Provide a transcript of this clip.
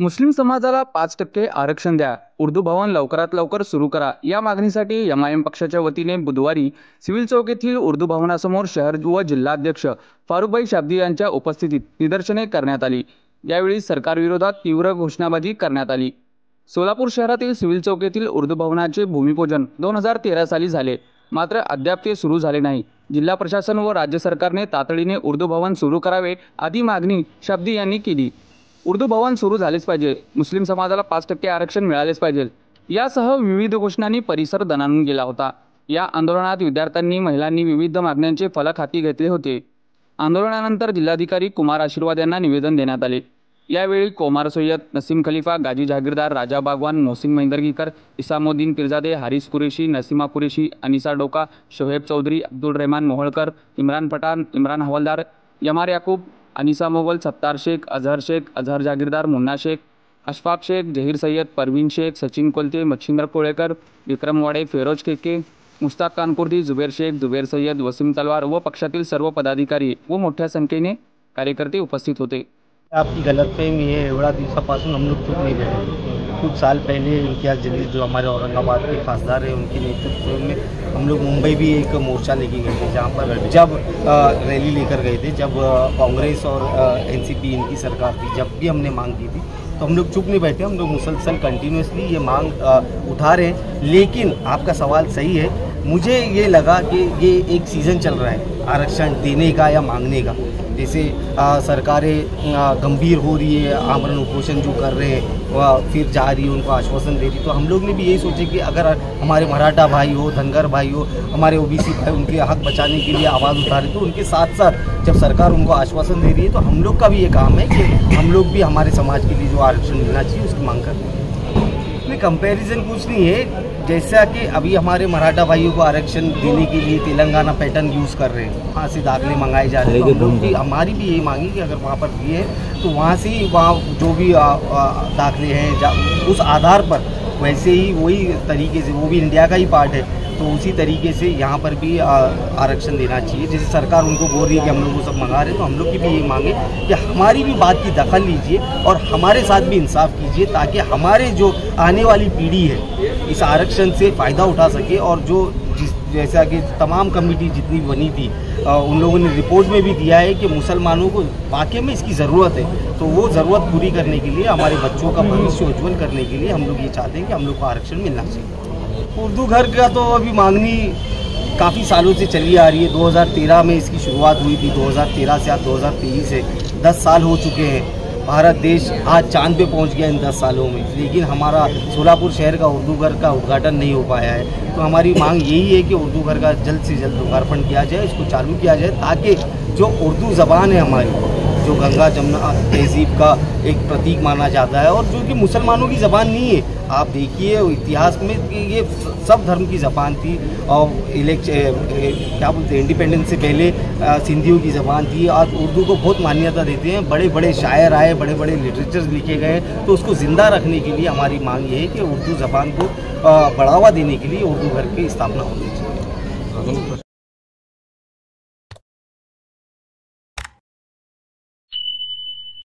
मुस्लिम समाजाला 5% आरक्षण द्या, उर्दू भवन लवकरात लवकर सुरू करा या मागणीसाठी एमआयएम पक्षाच्या वतीने बुधवारी सिव्हिल चौक येथील उर्दू भवनासमोर शहर व जिल्हाध्यक्ष फारुकभाई शाब्दी यांच्या उपस्थितीत निदर्शने करण्यात आली। यावेळी सरकारविरोधात तीव्र घोषणाबाजी करण्यात आली। सोलापूर शहरातील सिव्हिल चौक येथील उर्दू भवनाचे भूमिपूजन 2013 साली झाले, मात्र अद्याप ते सुरू झाले नाही। जिल्हा प्रशासन व राज्य सरकारने तातडीने उर्दू भवन सुरू करावे आदी मागणी शाब्दी यांनी केली। उर्दू भवन सुरू झालेच पाहिजे, मुस्लिम समाजाला 5% आरक्षण मिळालेच पाहिजे यासह विविध घोषणांनी परिसर दणाणून गेला होता। या आंदोलनात विद्यार्थ्यांनी, महिलांनी विविध मागण्यांचे फलक हाती घेतले होते। आंदोलनानंतर जिल्हाधिकारी कुमार आशीर्वाद यांना निवेदन देण्यात आले। यावेळी कोमार सय्यद, नसीम खलीफा, गाजी जहागीरदार, राजा बागवान, मोहसिन महिंदरगीकर, इसामुद्दीन पिरजादे, हारिस कुरेशी, नसीमा कुरेशी, अनिसा डोका, शोहेब चौधरी, अब्दुल रहमान मोहळकर, इम्रान पठाण, इम्रान हवालदार, यमार याकूब, अनिसा मोगल, सत्तार शेख, अजहर जागीरदार, मुन्ना शेख, अशफाक शेख, जहीर सय्यद, परवीन शेख, सचिन कोलते, मच्छिंद्र कोळेकर, विक्रम वाडे, फेरोज केके, मुस्ताक कानकुर्दी, जुबेर शेख, जुबेर सय्यद, वसीम तलवार व पक्षातील सर्व पदाधिकारी व मोठ्या संख्येने कार्यकर्ते उपस्थित होते। आपकी गलतफहमी है, एवढा दिवसापासून हम लोग चुप नहीं बैठे। कुछ साल पहले इम्तियाज़ जलील जो हमारे औरंगाबाद के खासदार हैं, उनके नेतृत्व में हम लोग मुंबई भी एक मोर्चा लेके गए थे, जहाँ पर जब रैली लेकर गए थे, जब कांग्रेस और एनसीपी इनकी सरकार थी, जब भी हमने मांग की थी तो हम लोग चुप नहीं बैठे। हम लोग मुसलसल कंटिन्यूसली ये मांग उठा रहे हैं। लेकिन आपका सवाल सही है, मुझे ये लगा कि ये एक सीज़न चल रहा है आरक्षण देने का या मांगने का। जैसे सरकारें गंभीर हो रही है, आमरण उपोषण जो कर रहे हैं वह फिर जा रही है, उनको आश्वासन दे रही, तो हम लोग ने भी यही सोचे कि अगर हमारे मराठा भाई हो, धनगर भाई हो, हमारे ओबीसी भाई उनके हक बचाने के लिए आवाज़ उठा रहे, तो उनके साथ साथ जब सरकार उनको आश्वासन दे रही है तो हम लोग का भी ये काम है कि हम लोग भी हमारे समाज के लिए जो आरक्षण मिलना चाहिए उसकी मांग करते हैं। इसमें कंपैरिजन कुछ नहीं है, जैसा कि अभी हमारे मराठा भाइयों को आरक्षण देने के लिए तेलंगाना पैटर्न यूज़ कर रहे हैं, वहाँ से दाखिले मंगाए जा रहे हैं, तो हम लोग की हमारी भी यही मांगी कि अगर वहाँ पर दिए हैं तो वहाँ से ही वहाँ जो भी दाखिले हैं उस आधार पर वैसे ही वही तरीके से, वो भी इंडिया का ही पार्ट है, तो उसी तरीके से यहाँ पर भी आरक्षण देना चाहिए। जैसे सरकार उनको बोल रही है कि हम लोग वो सब मंगा रहे हैं, तो हम लोग की भी यही मांगे कि हमारी भी बात की दखल लीजिए और हमारे साथ भी इंसाफ कीजिए, ताकि हमारे जो आने वाली पीढ़ी है इस आरक्षण से फ़ायदा उठा सके। और जो जैसा कि तमाम कमेटी जितनी बनी थी उन लोगों ने रिपोर्ट में भी दिया है कि मुसलमानों को वाकई में इसकी ज़रूरत है, तो वो ज़रूरत पूरी करने के लिए, हमारे बच्चों का भविष्य उज्ज्वल करने के लिए हम लोग ये चाहते हैं कि हम लोग को आरक्षण मिलना चाहिए। उर्दू घर का तो अभी मांगनी काफ़ी सालों से चली आ रही है। 2013 में इसकी शुरुआत हुई थी, 2013 से आज 2023 है, 10 साल हो चुके हैं। भारत देश आज चांद पे पहुंच गया इन 10 सालों में, लेकिन हमारा सोलापुर शहर का उर्दू घर का उद्घाटन नहीं हो पाया है। तो हमारी मांग यही है कि उर्दू घर का जल्द से जल्द लोकार्पण किया जाए, इसको चालू किया जाए, ताकि जो उर्दू ज़बान है हमारी, जो गंगा जमुना तहजीब का एक प्रतीक माना जाता है और जो कि मुसलमानों की ज़बान नहीं है। आप देखिए इतिहास में कि ये सब धर्म की ज़बान थी, और क्या बोलते हैं, इंडिपेंडेंस से पहले सिंधियों की ज़बान थी। आज उर्दू को बहुत मान्यता देते हैं, बड़े बड़े शायर आए, बड़े बड़े लिटरेचर्स लिखे गए, तो उसको ज़िंदा रखने के लिए हमारी मांग ये है कि उर्दू ज़बान को बढ़ावा देने के लिए उर्दू घर की स्थापना होनी चाहिए।